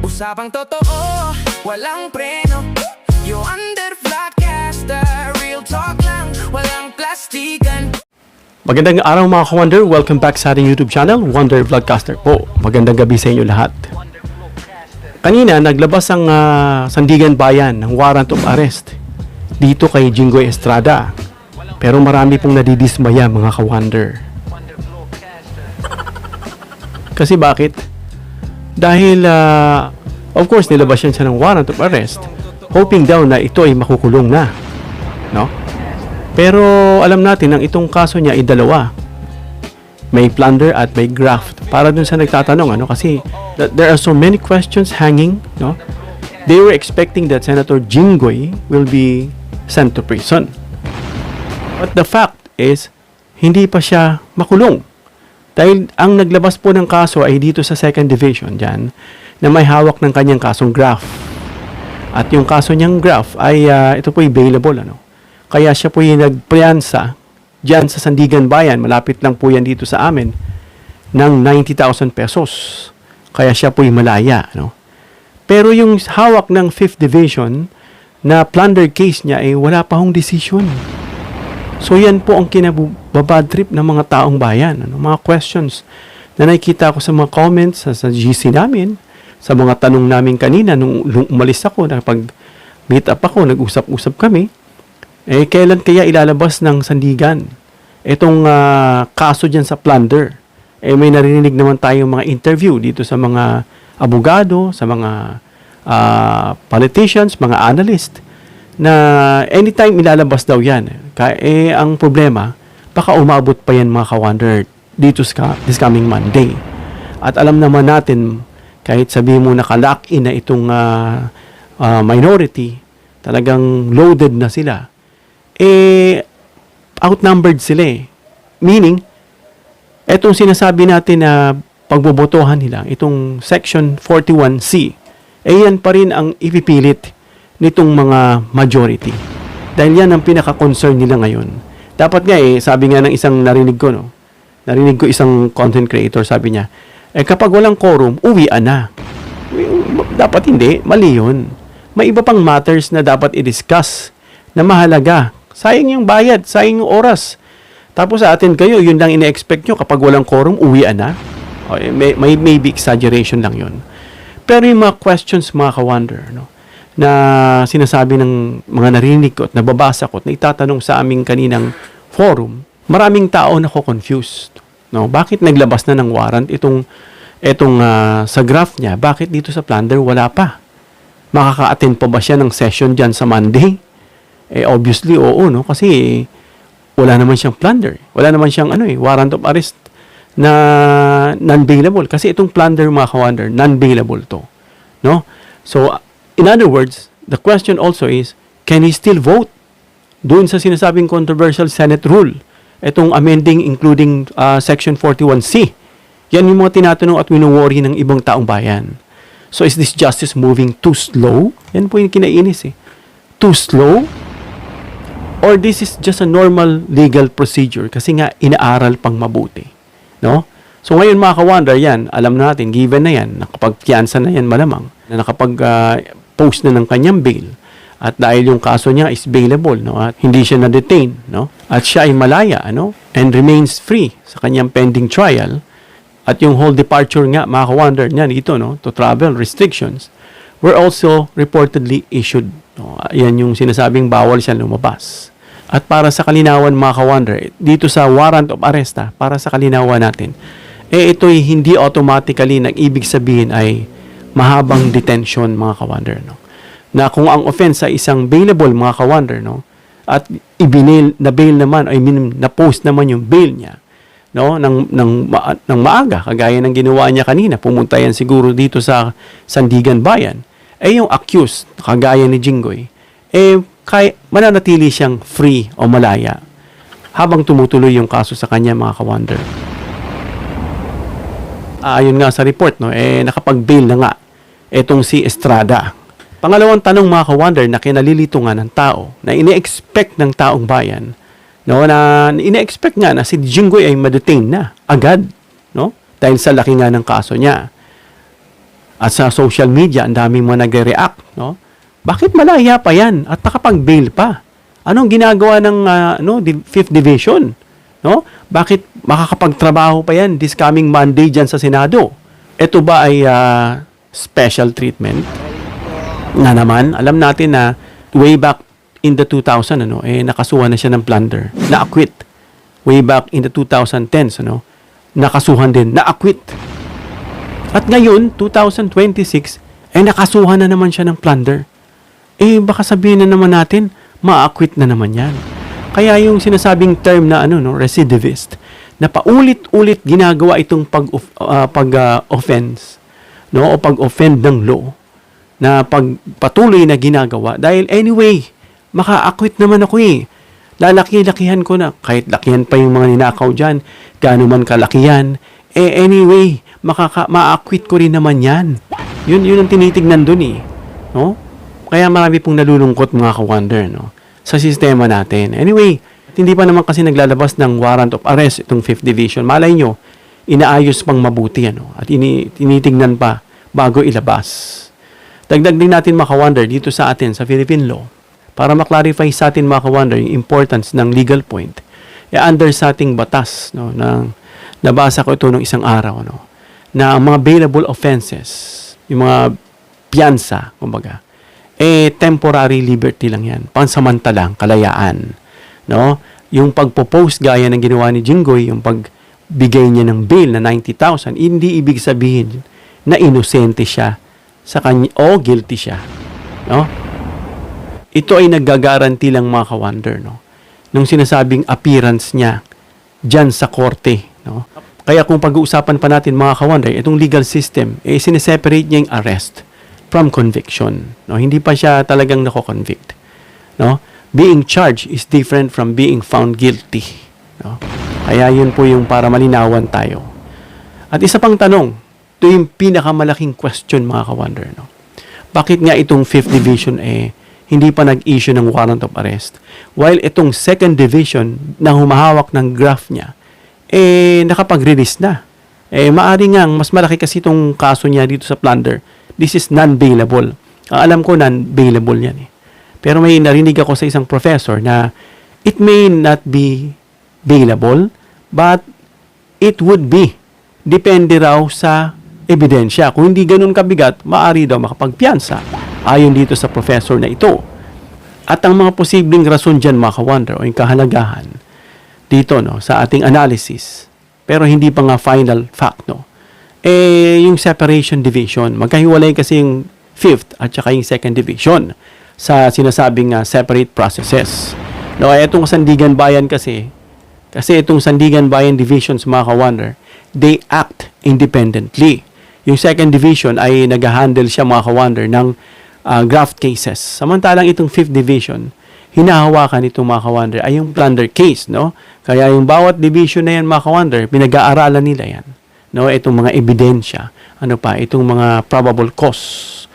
Usapang totoo, walang preno. You under Vlogcaster, real talk lang, walang plastikan. Magandang araw mga ka-Wonder, welcome back sa ating YouTube channel, Wonder Vlogcaster po. Magandang gabi sa inyo lahat. Kanina, naglabas ang Sandigan Bayan ng warrant of arrest dito kay Jinggoy Estrada. Pero marami pong nadidismaya mga ka-Wonder. Kasi bakit? Dahil, of course, nilabas siya ng warrant of arrest, hoping daw na ito ay makukulong na. No? Pero alam natin ang itong kaso niya ay dalawa. May plunder at may graft. Para dun sa nagtatanong, kasi there are so many questions hanging. No? They were expecting that Senator Jinggoy will be sent to prison. But the fact is, hindi pa siya makulong. Dahil ang naglabas po ng kaso ay dito sa 2nd Division dyan, na may hawak ng kanyang kasong graft. At yung kaso niyang graft ay ito po available. Kaya siya po yung nagpriyansa dyan sa Sandigan Bayan, malapit lang po yan dito sa amin, ng 90,000 pesos. Kaya siya po yung malaya. Pero yung hawak ng 5th Division na plunder case niya ay wala pa hong decision. So yan po ang kinababad trip ng mga taong bayan. Mga questions na nakikita ko sa mga comments sa GC namin, sa mga tanong namin kanina nung umalis ako, pag-meet up ako, nag-usap-usap kami, kailan kaya ilalabas ng Sandigan itong kaso dyan sa plunder? May narinig naman tayong mga interview dito sa mga abogado, sa mga politicians, mga analyst, na anytime ilalabas daw yan. Ang problema, baka umabot pa yan mga ka-Wonder dito this coming Monday. At alam naman natin, kahit sabihin mo nakalock-in na itong minority, talagang loaded na sila, outnumbered sila . Meaning, etong sinasabi natin na pagbobotohan nila, itong Section 41C, yan pa rin ang ipipilit nitong mga majority. Dahil yan ang pinaka-concern nila ngayon. Dapat nga sabi nga ng isang narinig ko, narinig ko isang content creator, sabi niya, kapag walang quorum, uwian na. Dapat hindi, mali yun. May iba pang matters na dapat i-discuss na mahalaga. Sayang yung bayad, sayang yung oras. Tapos sa atin kayo, yun lang ina-expect nyo, kapag walang quorum, uwian na. Maybe exaggeration lang yun. Pero yung mga questions, mga ka-Wonder, na sinasabi ng mga narinig ko at nababasa ko at naitatanong sa aming kaninang forum, maraming tao na confused. Bakit naglabas na ng warrant itong sa graph niya? Bakit dito sa plunder wala pa? Makaka-attend pa ba siya ng session dyan sa Monday? Obviously, oo, kasi wala naman siyang plunder. Wala naman siyang warrant of arrest na non-bailable. Kasi itong plunder, mga ka-Wonder, non-bailable to. So, in other words, the question also is, can he still vote? Doon sa sinasabing controversial Senate rule, itong amending including Section 41C. Yan yung mga tinatanong at wino-worry ng ibang taong bayan. So, is this justice moving too slow? Yan po yung kinainis . Too slow? Or this is just a normal legal procedure kasi nga inaaral pang mabuti. So, ngayon mga ka-Wonder, yan, alam natin, given na yan, nakapag-piyansa na yan malamang, na nakapag-post na ng kanyang bail, at dahil yung kaso niya is bailable, at hindi siya na-detain, at siya ay malaya, and remains free sa kanyang pending trial, at yung whole departure nga, mga ka-Wonder, niyan ito, to travel restrictions, were also reportedly issued. Yan yung sinasabing bawal siya lumabas. At para sa kalinawan, mga ka-Wonder, dito sa warrant of arrest, para sa kalinawan natin, ito'y hindi automatically ibig sabihin ay mahabang detention, mga ka-Wonder. Na kung ang offense ay isang bailable, mga ka-Wonder, at na-bail naman, na-post naman yung bail niya, ng maaga, kagaya ng ginawa niya kanina, pumunta yan siguro dito sa Sandigan Bayan, yung accused, kagaya ni Jinggoy, mananatili siyang free o malaya habang tumutuloy yung kaso sa kanya, mga ka-Wonder. Ayon nga sa report, nakapag-bail na nga itong si Estrada. Pangalawang tanong, mga ka-Wonder, na kinalilito nga ng tao, na ine-expect ng taong bayan, na ine-expect nga na si Jinggoy ay ma-detain na agad, dahil sa laki nga ng kaso niya. At sa social media, ang daming mga nagre-react, no? Bakit malaya pa yan at nakapag-bail pa? Anong ginagawa ng 5th Division? No? Bakit makakapagtrabaho pa yan this coming Monday dyan sa Senado? Ito ba ay special treatment? Na naman, alam natin na way back in the 2000, nakasuhan na siya ng plunder, na-acquit. Way back in the 2010s, nakasuhan din, na-acquit. At ngayon, 2026, nakasuhan na naman siya ng plunder. Baka sabihin na naman natin, ma-acquit na naman yan. Kaya yung sinasabing term na recidivist, na paulit-ulit ginagawa itong pag-offense, o pag-offend ng law, na pagpatuloy na ginagawa. Dahil anyway, maka-acquit naman ako Lalaki-lakihan ko na. Kahit lakihan pa yung mga ninakaw dyan, gaano man kalakihan, anyway, ma-acquit ko rin naman yan. Yun ang tinitignan dun no? Kaya marami pong nalulungkot mga ka-wonder, sa sistema natin. Anyway, hindi pa naman kasi naglalabas ng warrant of arrest itong 5th Division. Malay nyo, inaayos pang mabuti, at tinitignan pa bago ilabas. Dagdag din natin mga ka-wonder dito sa atin, sa Philippine law, para maklarify sa atin mga ka-wonder yung importance ng legal point. Under sa ating batas, nabasa ko ito nung isang araw, na ang mga bailable offenses, yung mga piyansa, kumbaga, temporary liberty lang yan. Pansamantalang kalayaan. Yung pagpo-post gaya ng ginawa ni Jinggoy, yung pagbigay niya ng bail na 90,000, hindi ibig sabihin na inosente siya sa kanya o guilty siya. Ito ay naggagaranti lang mga ka-wonder, nung sinasabing appearance niya dyan sa korte. Kaya kung pag-uusapan pa natin mga ka-wonder, itong legal system, sineseparate niya yung arrest from conviction. Hindi pa siya talagang nako-convict. Being charged is different from being found guilty. Kaya yun po yung para malinawan tayo. At isa pang tanong, ito yung pinakamalaking question mga ka-wonder. Bakit nga itong 5th Division hindi pa nag-issue ng warrant of arrest? While itong 2nd Division na humahawak ng graph niya, nakapag-release na. Maari nga, mas malaki kasi itong kaso niya dito sa plunder. This is non-bailable. Alam ko non-bailable yan. Pero may narinig ako sa isang professor na it may not be bailable, but it would be. Depende raw sa ebidensya. Kung hindi ganun kabigat, maari daw makapagpiyansa. Ayon dito sa professor na ito. At ang mga posibleng rason dyan, mga ka-wonder, o yung kahalagahan dito, sa ating analysis, pero hindi pa nga final fact, yung separation division. Magkahiwalay kasi yung 5th at saka yung 2nd Division sa sinasabing separate processes. Itong Sandigan Bayan kasi itong Sandigan Bayan Divisions, mga ka-wonder, they act independently. Yung 2nd Division ay nag-handle siya, mga ka-wonder, ng graft cases. Samantalang itong 5th Division, hinahawakan itong mga ka-wonder ay yung plunder case, Kaya yung bawat division na yan, mga ka-wonder, pinag-aaralan nila yan. Itong mga ebidensya, itong mga probable cause,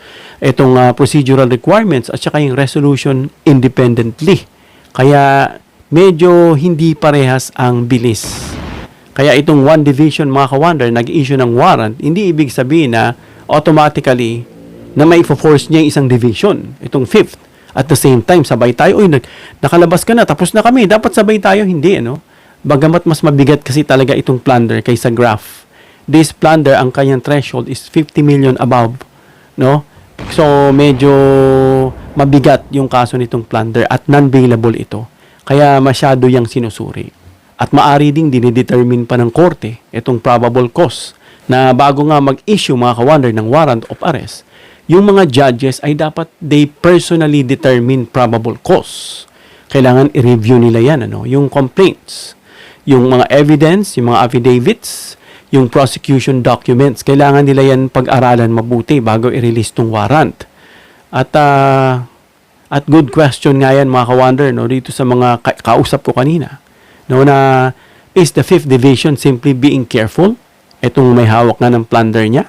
itong procedural requirements, at saka yung resolution independently. Kaya medyo hindi parehas ang bilis. Kaya itong 1 division, mga ka-wonder, nag-issue ng warrant, hindi ibig sabihin na automatically na may force niya yung isang division, itong 5th. At the same time, sabay tayo, nakalabas ka na, tapos na kami, dapat sabay tayo, hindi, Bagamat mas mabigat kasi talaga itong plunder kaysa graph. This plunder, ang kanyang threshold is 50 million above, So, medyo mabigat yung kaso nitong plunder at non-bailable ito. Kaya masyado yung sinusuri. At maari ding dinidetermine pa ng korte itong probable cause na bago nga mag-issue, mga ka-wonder, ng warrant of arrest, yung mga judges ay dapat they personally determine probable cause. Kailangan i-review nila yan, yung complaints, yung mga evidence, yung mga affidavits, yung prosecution documents. Kailangan nila yan pag-aralan mabuti bago i-release tong warrant. At good question nga yan, mga ka-wonder, dito sa mga kausap ko kanina. Na is the 5th Division simply being careful? Itong may hawak na ng plunder niya?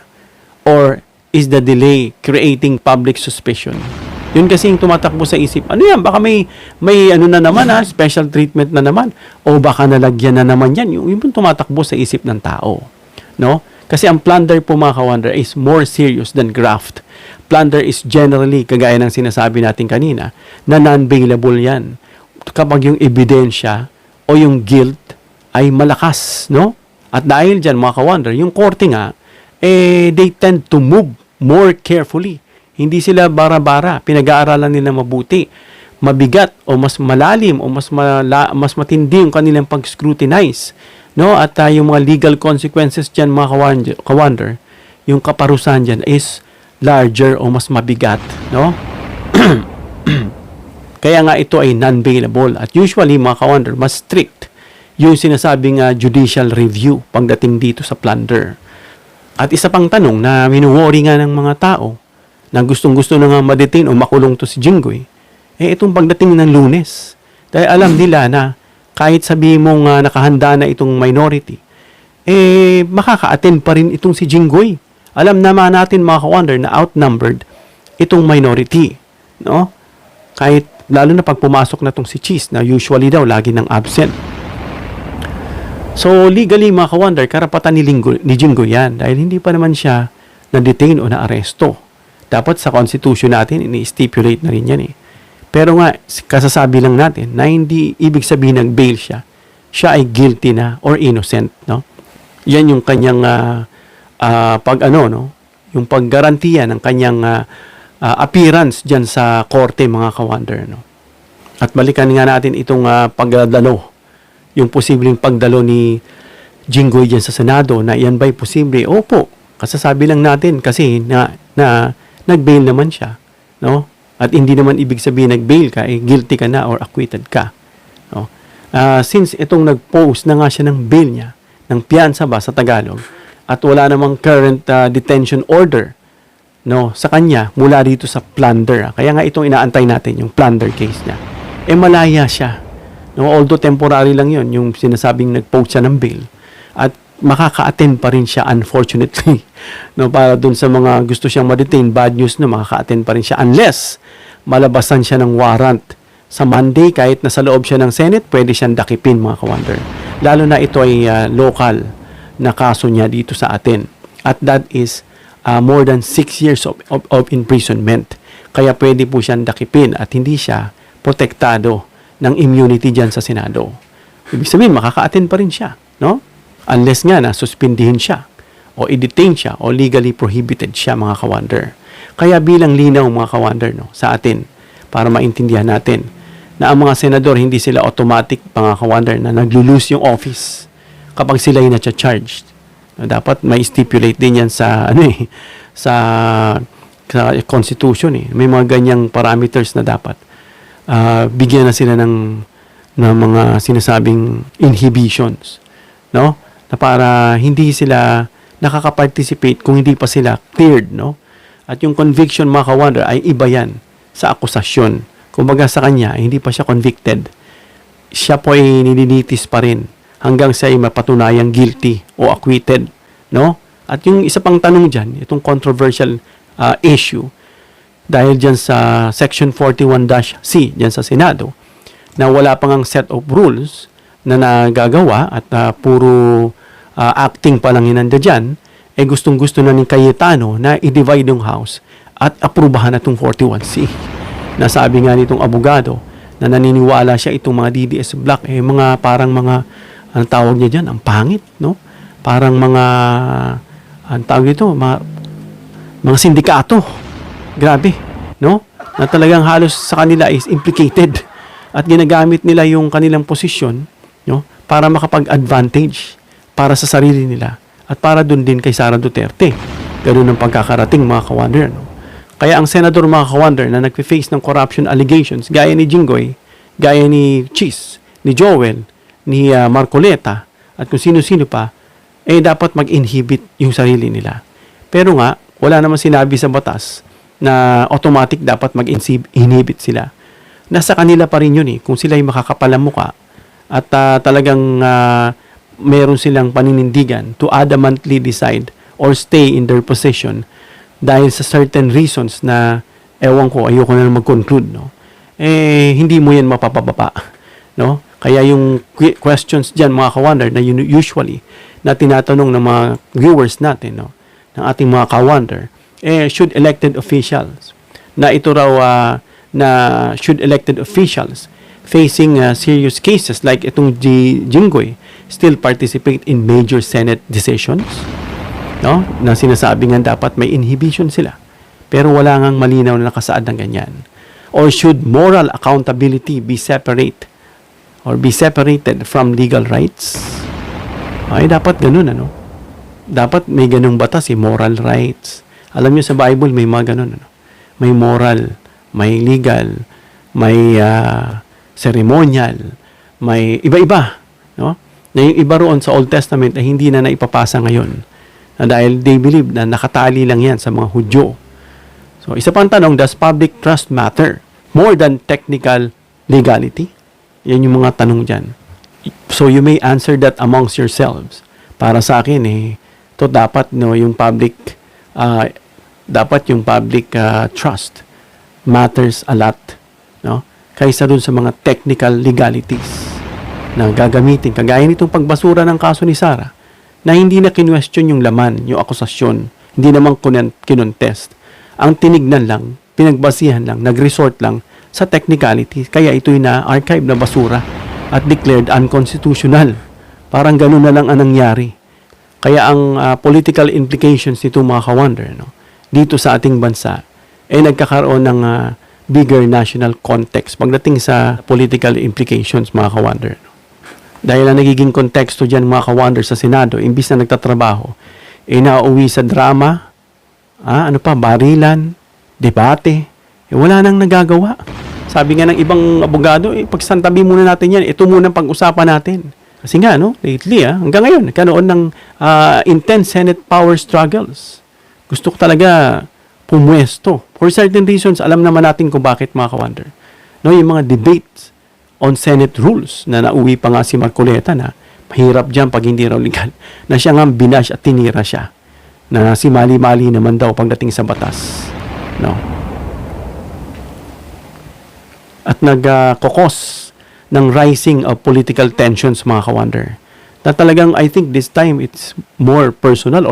Or is the delay creating public suspicion? Yun kasi yung tumatakbo sa isip. Ano yan? Baka may na naman special treatment na naman. O baka nalagyan na naman yan. Yung tumatakbo sa isip ng tao. Kasi ang plunder po mga ka-wonder is more serious than graft. Plunder is generally, kagaya ng sinasabi natin kanina, na non-bailable yan. Kapag yung ebidensya o yung guilt ay malakas, no? At dahil dyan, mga ka-wonder, yung korte nga, they tend to move more carefully. Hindi sila bara-bara, pinag-aaralan nila mabuti. Mabigat o mas malalim o mas matindi yung kanilang pag-scrutinize, no? At yung mga legal consequences dyan, mga ka-wonder, yung kaparusahan dyan is larger o mas mabigat, no? Kaya nga ito ay non-bailable. At usually, mga ka-wonder, mas strict yung sinasabing judicial review pagdating dito sa plunder. At isa pang tanong na minuworry nga ng mga tao na gustong-gusto na nga ma-detain o makulong to si Jinggoy, itong pagdating ng Lunes. Dahil alam nila na kahit sabihin mong nakahanda na itong minority, makaka-attend pa rin itong si Jinggoy. Alam naman natin mga ka-wonder na outnumbered itong minority, no? Kahit lalo na pag pumasok na itong si Cheese na usually daw lagi nang absent. So legally mga ka-wonder, karapatan ni Jinggoy yan dahil hindi pa naman siya na-detain o na-aresto. Dapat sa constitution natin, ini-stipulate na rin yan eh. Pero nga, kasasabi lang natin na hindi ibig sabihin nag-bail siya. Siya ay guilty na or innocent, no? Yan yung kanyang yung paggarantiya ng kanyang appearance diyan sa korte mga ka-wonder, no? At balikan nga natin itong pagdalo, yung posibleng pagdalo ni Jinggoy diyan sa Senado na yan ba'y posible? Opo, kasasabi lang natin kasi na nag-bail naman siya, no? At hindi naman ibig sabihin nag-bail ka, guilty ka na or acquitted ka. No? Since itong nag-post na nga siya ng bail niya, ng piyansa ba sa Tagalog, at wala namang current detention order, no, sa kanya mula dito sa plunder. Kaya nga itong inaantay natin, yung plunder case niya. Malaya siya. No? Although temporary lang yon yung sinasabing nag-post siya ng bail. At makaka-attend pa rin siya unfortunately. No, para dun sa mga gusto siyang ma-detain, bad news na makaka-attend pa rin siya unless malabasan siya ng warrant. Sa Monday, kahit nasa loob siya ng Senate, pwede siyang dakipin mga ka-wonder. Lalo na ito ay local na kaso niya dito sa atin. At that is more than 6 years of imprisonment. Kaya pwede po siyang dakipin at hindi siya protektado ng immunity dyan sa Senado. Ibig sabihin, makaka-attend pa rin siya, no? Unless nga na suspindihin siya o i-detain siya o legally prohibited siya mga ka-wonder. Kaya bilang linaw mga ka-wonder, no, sa atin para maintindihan natin na ang mga senador hindi sila automatic mga ka-wonder na naglo-lose yung office kapag sila ay na-charged. No, dapat may stipulate din yan sa sa constitution eh. May mga ganyang parameters na dapat bigyan na sila ng mga sinasabing inhibitions, no? Na para hindi sila nakaka-participate kung hindi pa sila cleared, no? At yung conviction mga ka-wonder ay iba yan sa akusasyon. Kumbaga sa kanya, hindi pa siya convicted. Siya po ay nililitis pa rin hanggang siya ay mapatunayang guilty o acquitted, no? At yung isa pang tanong dyan, itong controversial issue, dahil dyan sa Section 41-C, dyan sa Senado, na wala pang ang set of rules na nagagawa at puro acting pa lang hinanda dyan, gustong-gusto na ni Cayetano na i-divide yung House at aprubahan na itong 41C. Nasabi nga nitong abogado na naniniwala siya itong mga DDS block, mga parang mga, ang tawag niya dyan, ang pangit, no? Parang mga, ang tawag ito, mga sindikato. Grabe, no? Na talagang halos sa kanila is implicated at ginagamit nila yung kanilang posisyon, no, para makapag-advantage para sa sarili nila at para dun din kay Sara Duterte. Ganun ang pagkakarating mga ka-wonder, no? Kaya ang senador mga ka-wonder na nagpe-face ng corruption allegations gaya ni Jinggoy, gaya ni Cheese, ni Joel, ni Marcoleta at kung sino-sino pa, dapat mag-inhibit yung sarili nila. Pero nga, wala naman sinabi sa batas na automatic dapat mag-inhibit sila. Nasa kanila pa rin yun eh, kung sila ay makakapalamuka at talagang meron silang paninindigan to adamantly decide or stay in their position dahil sa certain reasons na ewan ko, ayoko na mag-conclude, no? Hindi mo yan mapapababa, no? Kaya yung questions dyan mga ka-wonder na usually na tinatanong ng mga viewers natin, no, ng ating mga ka-wonder, should elected officials, na ito raw, na should elected officials facing serious cases like itong Jinggoy still participate in major Senate decisions, no, na sinasabi nga dapat may inhibition sila. Pero wala ngang malinaw na nakasaad ng ganyan. Or should moral accountability be separate or be separated from legal rights? Ay, dapat ganun, ano? Dapat may ganung batas, moral rights. Alam niyo sa Bible, may mga ganun, ano? May moral, may legal, may ceremonial, may iba-iba, no? Na yung iba roon sa Old Testament ay hindi na naipapasa ngayon. Na dahil they believe na nakatali lang yan sa mga Hudyo. So, isa pang tanong, does public trust matter more than technical legality? Yan yung mga tanong dyan. So, you may answer that amongst yourselves. Para sa akin, to dapat, no, yung public, trust matters a lot, no? Kaysa dun sa mga technical legalities na gagamitin. Kagaya nitong pagbasura ng kaso ni Sarah, na hindi na kinwestiyon yung laman, yung akusasyon, hindi naman kinontest. Ang tinignan lang, pinagbasihan lang, nag-resort lang sa technicality. Kaya ito'y na-archive na basura at declared unconstitutional. Parang ganun na lang ang nangyari. Kaya ang political implications nito, mga ka-wonder, no, dito sa ating bansa, nagkakaroon ng bigger national context pagdating sa political implications, mga ka-wonder. No. Dahil ang nagiging konteksto dyan, mga ka-wonder, sa Senado, imbis na nagtatrabaho, nauuwi sa drama, barilan, debate, wala nang nagagawa. Sabi nga ng ibang abogado, pagsantabi muna natin yan, ito muna ang pag-usapan natin. Kasi nga, no, lately, hanggang ngayon, nagkaroon ng intense Senate power struggles. Gusto ko talaga pumwesto. For certain reasons, alam naman natin kung bakit, mga ka-wonder. No, yung mga debates on Senate rules na nauwi pa nga si Marcoleta na mahirap dyan pag hindi raw legal, na siya nga binash at tinira siya. Na si mali-mali naman daw pagdating sa batas. No? At nagkokos ng rising of political tensions, mga ka-wonder. Na talagang, I think this time, it's more personal.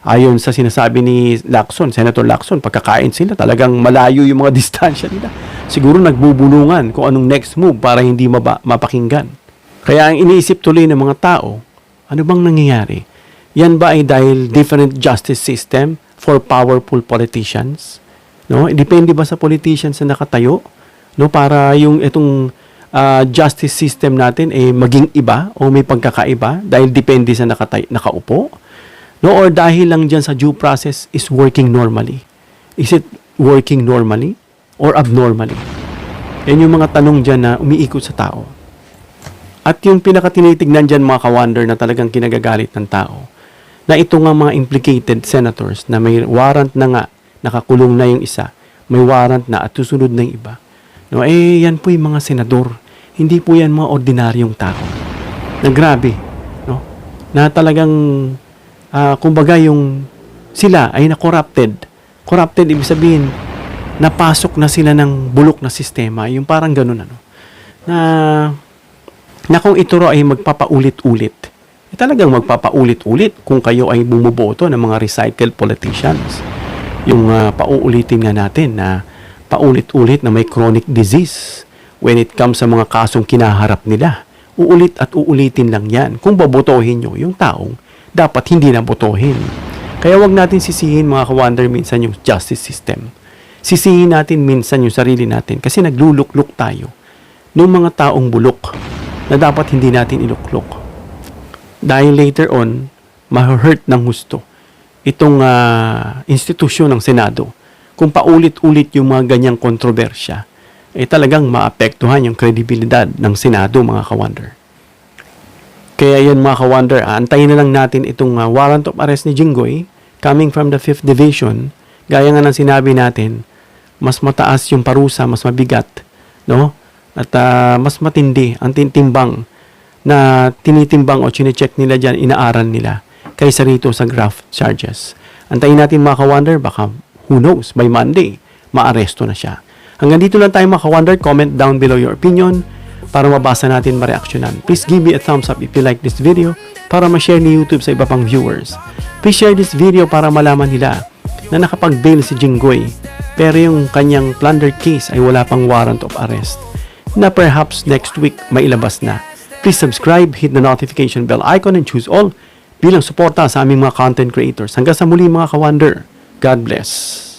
Ayon sa sinasabi ni Lacson, Senator Lacson, pagkakain sila, talagang malayo yung mga distansya nila. Siguro nagbubulungan kung anong next move para hindi mapakinggan. Kaya ang iniisip tuloy ng mga tao, ano bang nangyayari? Yan ba ay dahil different justice system for powerful politicians? No? Depende ba sa politicians na nakatayo? No, para yung itong justice system natin maging iba o may pagkakaiba dahil depende sa nakaupo? No, or dahil lang dyan sa due process is working normally? Is it working normally or abnormally? Yan yung mga tanong dyan na umiikot sa tao. At yung pinakatinitignan dyan, mga ka-wonder, na talagang kinagagalit ng tao, na ito nga mga implicated senators na may warrant na nga, nakakulong na yung isa, may warrant na at susunod na yung iba. No, yan po yung mga senador. Hindi po yan mga ordinaryong tao. Na grabe, no? Na talagang kumbaga yung sila ay na-corrupted. Corrupted, ibig sabihin, napasok na sila ng bulok na sistema. Yung parang ganun, ano. Na kung ito ay magpapaulit-ulit, talagang magpapaulit-ulit kung kayo ay bumuboto ng mga recycled politicians. Yung pauulitin nga natin na paulit-ulit na may chronic disease when it comes sa mga kasong kinaharap nila. Uulit at uulitin lang yan. Kung babotohin nyo yung taong dapat hindi na botohin. Kaya wag natin sisihin, mga ka-wonder, minsan yung justice system. Sisihin natin minsan yung sarili natin kasi naglulukluk tayo ng mga taong bulok na dapat hindi natin iluklok. Dahil later on, ma-hurt ng husto itong institusyon ng Senado. Kung paulit-ulit yung mga ganyang kontrobersya, talagang maapektuhan yung kredibilidad ng Senado, mga ka-wonder. Kaya yan, mga ka-wonder, antayin na lang natin itong warrant of arrest ni Jinggoy coming from the 5th Division. Gaya nga ng sinabi natin, mas mataas yung parusa, mas mabigat, no? At mas matindi ang tinitimbang na tinitimbang o chinecheck nila dyan, inaaral nila kaysa rito sa graft charges. Antayin natin, mga ka-wonder, baka who knows, by Monday, maaresto na siya. Hanggang dito lang tayo, mga ka-wonder. Comment down below your opinion para mabasa natin, mareaksyonan. Please give me a thumbs up if you like this video para ma-share ni YouTube sa iba pang viewers. Please share this video para malaman nila na nakapag-bail si Jinggoy pero yung kanyang plundered case ay wala pang warrant of arrest na perhaps next week mailabas na. Please subscribe, hit the notification bell icon and choose all bilang suporta sa aming mga content creators. Hanggang sa muli mga ka-wonder. God bless.